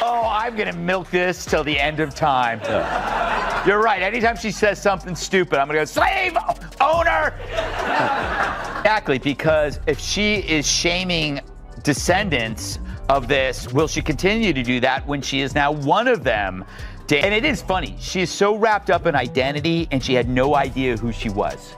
Oh, I'm going to milk this till the end of time. You're right. Anytime she says something stupid, I'm going to go, slave owner! Exactly, because if she is shaming descendants of this, will she continue to do that when she is now one of them? And it is funny. She is so wrapped up in identity, and she had no idea who she was.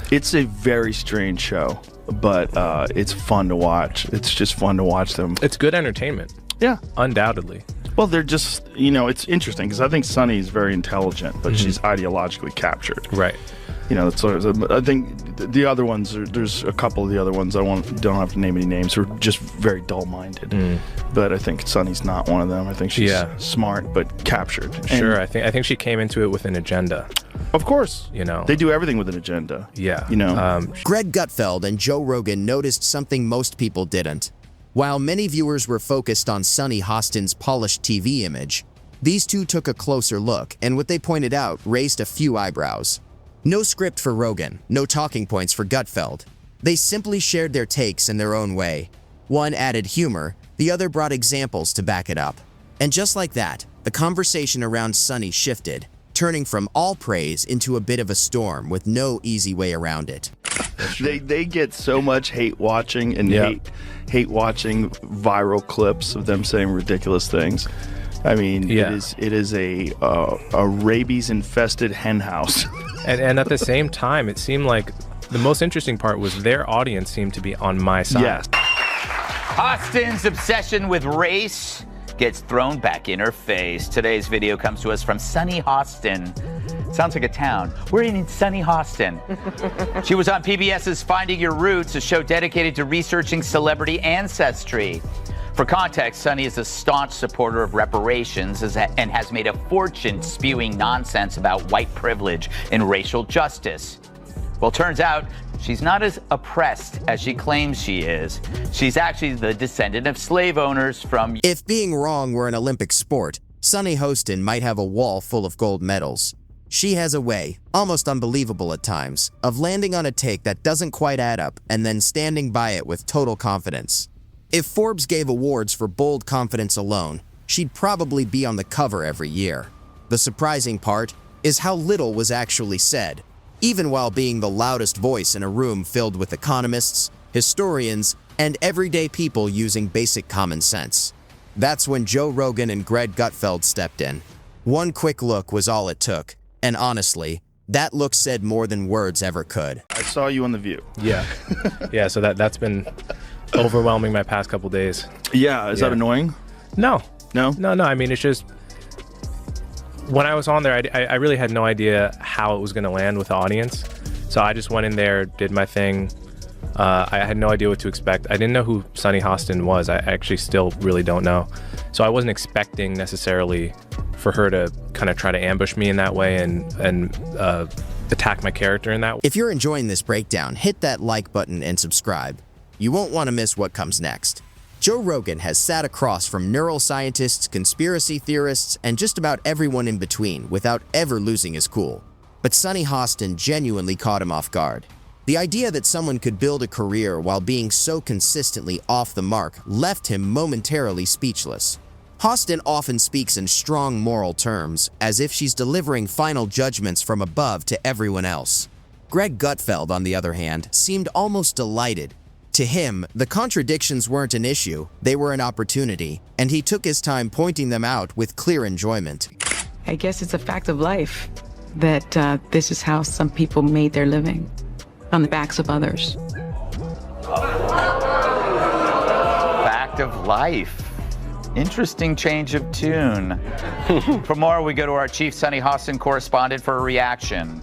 It's a very strange show, but it's fun to watch. It's just fun to watch them. It's good entertainment. Yeah. Undoubtedly. Well, they're just, it's interesting because I think Sunny is very intelligent, but she's ideologically captured. Right. That's sort of, I think the other ones, there's a couple of the other ones, don't have to name any names, who are just very dull-minded. But I think Sunny's not one of them. I think she's smart, but captured. Sure, I think she came into it with an agenda. Of course. They do everything with an agenda. Yeah. Greg Gutfeld and Joe Rogan noticed something most people didn't. While many viewers were focused on Sunny Hostin's polished TV image, these two took a closer look, and what they pointed out raised a few eyebrows. No script for Rogan, no talking points for Gutfeld. They simply shared their takes in their own way. One added humor, the other brought examples to back it up. And just like that, the conversation around Sunny shifted, turning from all praise into a bit of a storm with no easy way around it. They get so much hate watching and hate watching viral clips of them saying ridiculous things. I mean, it is a rabies-infested hen house. and at the same time, it seemed like the most interesting part was their audience seemed to be on my side. Yes. Hostin's obsession with race gets thrown back in her face. Today's video comes to us from Sunny Hostin. Sounds like a town. We're in Sunny Hostin. She was on PBS's Finding Your Roots, a show dedicated to researching celebrity ancestry. For context, Sunny is a staunch supporter of reparations and has made a fortune spewing nonsense about white privilege and racial justice. Well, turns out she's not as oppressed as she claims she is. She's actually the descendant of slave owners from... If being wrong were an Olympic sport, Sunny Hostin might have a wall full of gold medals. She has a way, almost unbelievable at times, of landing on a take that doesn't quite add up and then standing by it with total confidence. If Forbes gave awards for bold confidence alone, she'd probably be on the cover every year. The surprising part is how little was actually said, even while being the loudest voice in a room filled with economists, historians, and everyday people using basic common sense. That's when Joe Rogan and Greg Gutfeld stepped in. One quick look was all it took, and honestly, that look said more than words ever could. I saw you on The View. Yeah. Yeah, so that's been overwhelming my past couple days. Yeah, is that annoying? No. No? No, I mean, it's just, when I was on there, I really had no idea how it was going to land with the audience. So I just went in there, did my thing. I had no idea what to expect. I didn't know who Sunny Hostin was. I actually still really don't know. So I wasn't expecting necessarily for her to kind of try to ambush me in that way and attack my character in that way. If you're enjoying this breakdown, hit that like button and subscribe. You won't want to miss what comes next. Joe Rogan has sat across from neuroscientists, conspiracy theorists, and just about everyone in between without ever losing his cool. But Sunny Hostin genuinely caught him off guard. The idea that someone could build a career while being so consistently off the mark left him momentarily speechless. Hostin often speaks in strong moral terms, as if she's delivering final judgments from above to everyone else. Greg Gutfeld, on the other hand, seemed almost delighted. To him, the contradictions weren't an issue, they were an opportunity, and he took his time pointing them out with clear enjoyment. I guess it's a fact of life that this is how some people made their living, on the backs of others. Fact of life. Interesting change of tune. For more, we go to our chief Sunny Hostin correspondent for a reaction.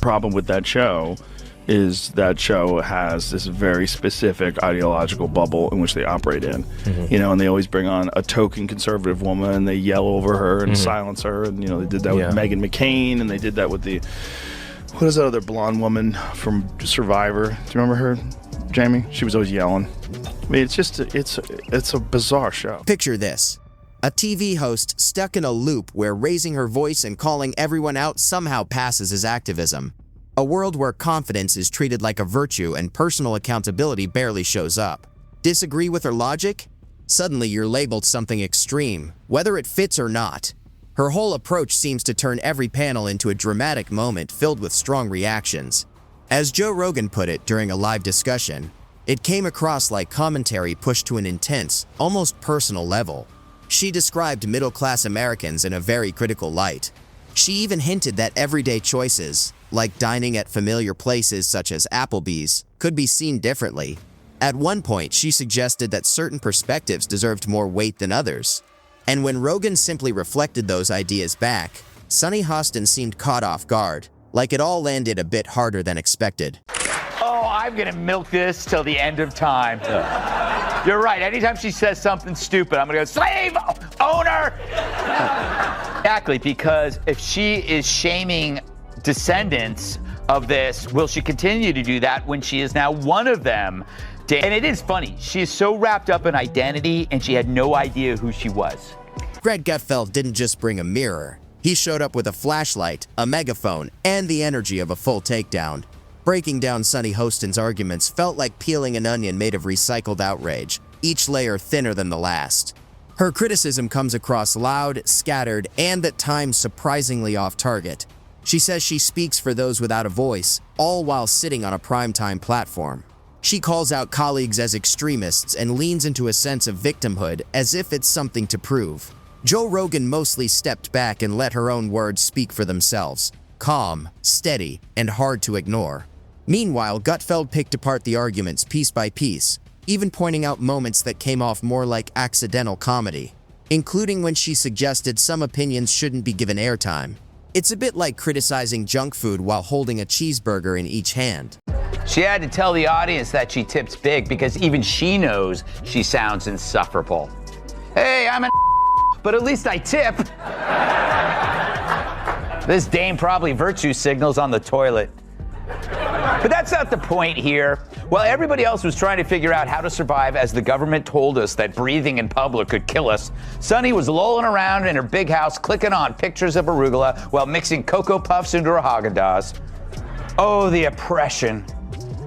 Problem with that show is that show has this very specific ideological bubble in which they operate in. You know, and they always bring on a token conservative woman and they yell over her and silence her. And, you know, they did that with Meghan McCain, and they did that with what is that other blonde woman from Survivor? Do you remember her, Jamie? She was always yelling. I mean, it's a bizarre show. Picture this. A TV host stuck in a loop where raising her voice and calling everyone out somehow passes as activism. A world where confidence is treated like a virtue and personal accountability barely shows up. Disagree with her logic? Suddenly you're labeled something extreme, whether it fits or not. Her whole approach seems to turn every panel into a dramatic moment filled with strong reactions. As Joe Rogan put it during a live discussion, it came across like commentary pushed to an intense, almost personal level. She described middle-class Americans in a very critical light. She even hinted that everyday choices, like dining at familiar places such as Applebee's, could be seen differently. At one point, she suggested that certain perspectives deserved more weight than others. And when Rogan simply reflected those ideas back, Sunny Hostin seemed caught off guard, like it all landed a bit harder than expected. Oh, I'm gonna milk this till the end of time. You're right. Anytime she says something stupid, I'm gonna go, slave owner! Exactly, because if she is shaming descendants of this, will she continue to do that when she is now one of them? And it is funny. She is so wrapped up in identity, and she had no idea who she was. Greg Gutfeld didn't just bring a mirror. He showed up with a flashlight, a megaphone, and the energy of a full takedown. Breaking down Sunny Hostin's arguments felt like peeling an onion made of recycled outrage, each layer thinner than the last. Her criticism comes across loud, scattered, and at times surprisingly off target. She says she speaks for those without a voice, all while sitting on a primetime platform. She calls out colleagues as extremists and leans into a sense of victimhood as if it's something to prove. Joe Rogan mostly stepped back and let her own words speak for themselves, calm, steady, and hard to ignore. Meanwhile, Gutfeld picked apart the arguments piece by piece, even pointing out moments that came off more like accidental comedy, including when she suggested some opinions shouldn't be given airtime. It's a bit like criticizing junk food while holding a cheeseburger in each hand. She had to tell the audience that she tips big because even she knows she sounds insufferable. Hey, I'm but at least I tip. This dame probably virtue signals on the toilet. But that's not the point here. While everybody else was trying to figure out how to survive as the government told us that breathing in public could kill us, Sunny was lolling around in her big house clicking on pictures of arugula while mixing Cocoa Puffs into her Haagen-Dazs. Oh, the oppression.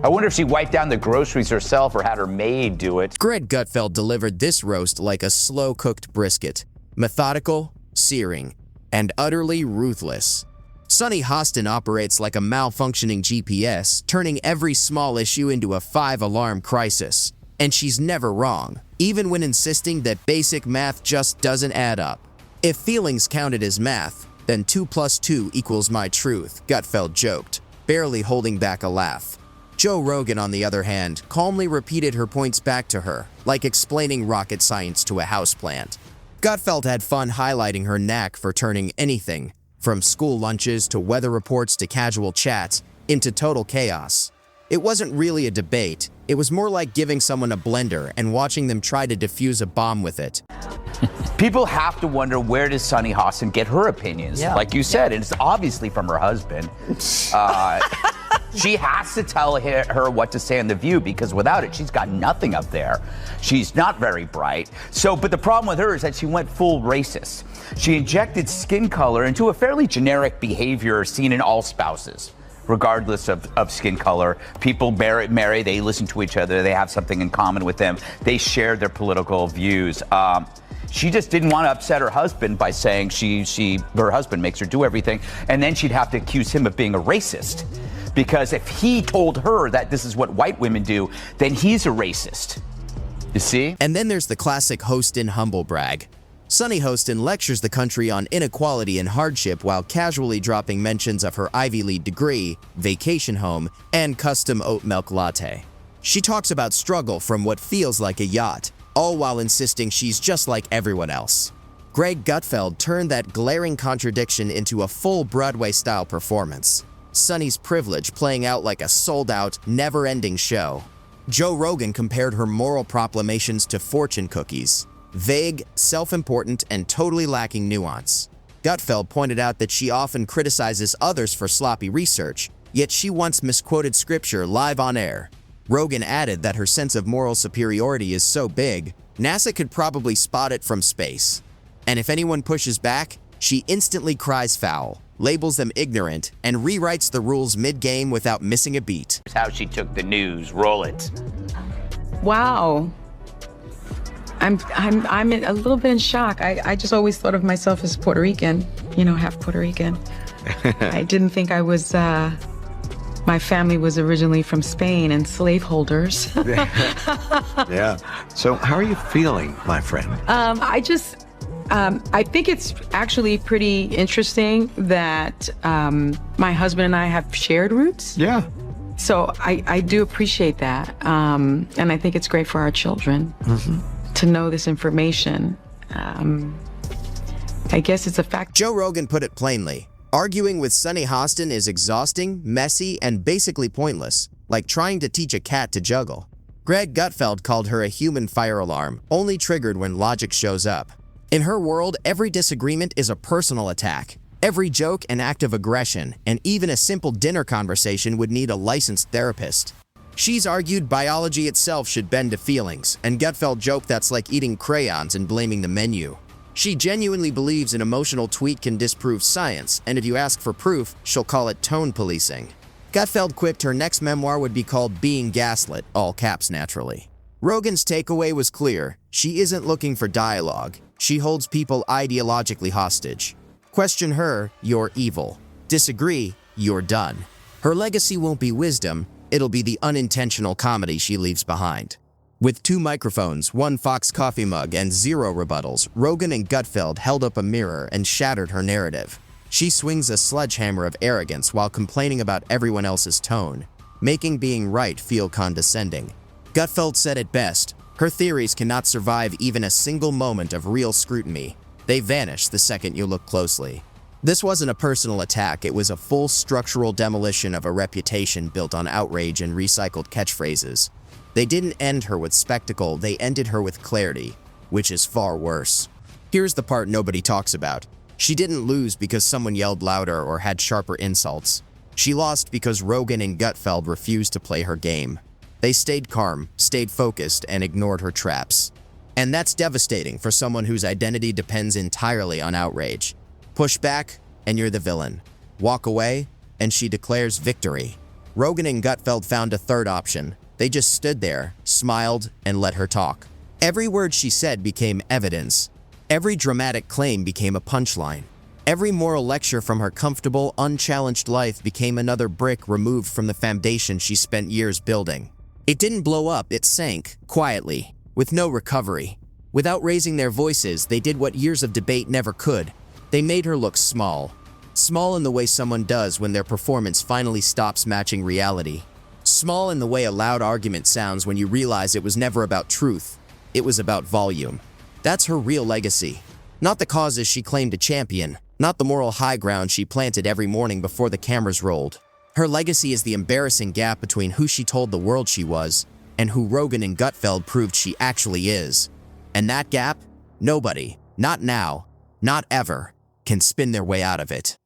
I wonder if she wiped down the groceries herself or had her maid do it. Greg Gutfeld delivered this roast like a slow-cooked brisket. Methodical, searing, and utterly ruthless. Sunny Hostin operates like a malfunctioning GPS, turning every small issue into a 5-alarm crisis. And she's never wrong, even when insisting that basic math just doesn't add up. If feelings counted as math, then 2 + 2 = my truth, Gutfeld joked, barely holding back a laugh. Joe Rogan, on the other hand, calmly repeated her points back to her, like explaining rocket science to a houseplant. Gutfeld had fun highlighting her knack for turning anything, from school lunches to weather reports to casual chats, into total chaos. It wasn't really a debate, it was more like giving someone a blender and watching them try to defuse a bomb with it. People have to wonder, where does Sunny Hostin get her opinions? Yeah. Like you said, and it's obviously from her husband. She has to tell her what to say on The View, because without it, she's got nothing up there. She's not very bright. But the problem with her is that she went full racist. She injected skin color into a fairly generic behavior seen in all spouses, regardless of skin color. People marry, they listen to each other, they have something in common with them, they share their political views. She just didn't want to upset her husband by saying her husband makes her do everything, and then she'd have to accuse him of being a racist. Because if he told her that this is what white women do, then he's a racist. You see? And then there's the classic Hostin humble brag. Sunny Hostin lectures the country on inequality and hardship while casually dropping mentions of her Ivy League degree, vacation home, and custom oat milk latte. She talks about struggle from what feels like a yacht, all while insisting she's just like everyone else. Greg Gutfeld turned that glaring contradiction into a full Broadway-style performance. Sunny's privilege playing out like a sold-out, never-ending show. Joe Rogan compared her moral proclamations to fortune cookies, vague, self-important, and totally lacking nuance. Gutfeld pointed out that she often criticizes others for sloppy research, yet she once misquoted scripture live on air. Rogan added that her sense of moral superiority is so big, NASA could probably spot it from space. And if anyone pushes back, she instantly cries foul, labels them ignorant, and rewrites the rules mid-game without missing a beat. Here's how she took the news. Roll it. Wow. I'm a little bit in shock. I just always thought of myself as Puerto Rican, half Puerto Rican. I didn't think I was, my family was originally from Spain and slaveholders. Yeah. So how are you feeling, my friend? I think it's actually pretty interesting that my husband and I have shared roots. Yeah. So I do appreciate that. And I think it's great for our children to know this information. I guess it's a fact. Joe Rogan put it plainly. Arguing with Sunny Hostin is exhausting, messy, and basically pointless, like trying to teach a cat to juggle. Greg Gutfeld called her a human fire alarm, only triggered when logic shows up. In her world, every disagreement is a personal attack. Every joke an act of aggression, and even a simple dinner conversation would need a licensed therapist. She's argued biology itself should bend to feelings, and Gutfeld joked that's like eating crayons and blaming the menu. She genuinely believes an emotional tweet can disprove science, and if you ask for proof, she'll call it tone policing. Gutfeld quipped her next memoir would be called Being Gaslit, all caps naturally. Rogan's takeaway was clear. She isn't looking for dialogue. She holds people ideologically hostage. Question her, you're evil. Disagree, you're done. Her legacy won't be wisdom, it'll be the unintentional comedy she leaves behind. With 2 microphones, 1 Fox coffee mug, and 0 rebuttals, Rogan and Gutfeld held up a mirror and shattered her narrative. She swings a sledgehammer of arrogance while complaining about everyone else's tone, making being right feel condescending. Gutfeld said it best, her theories cannot survive even a single moment of real scrutiny. They vanish the second you look closely. This wasn't a personal attack, it was a full structural demolition of a reputation built on outrage and recycled catchphrases. They didn't end her with spectacle, they ended her with clarity, which is far worse. Here's the part nobody talks about. She didn't lose because someone yelled louder or had sharper insults. She lost because Rogan and Gutfeld refused to play her game. They stayed calm, stayed focused, and ignored her traps. And that's devastating for someone whose identity depends entirely on outrage. Push back, and you're the villain. Walk away, and she declares victory. Rogan and Gutfeld found a third option. They just stood there, smiled, and let her talk. Every word she said became evidence. Every dramatic claim became a punchline. Every moral lecture from her comfortable, unchallenged life became another brick removed from the foundation she spent years building. It didn't blow up, it sank, quietly, with no recovery. Without raising their voices, they did what years of debate never could. They made her look small. Small in the way someone does when their performance finally stops matching reality. Small in the way a loud argument sounds when you realize it was never about truth. It was about volume. That's her real legacy. Not the causes she claimed to champion, not the moral high ground she planted every morning before the cameras rolled. Her legacy is the embarrassing gap between who she told the world she was and who Rogan and Gutfeld proved she actually is. And that gap, nobody, not now, not ever, can spin their way out of it.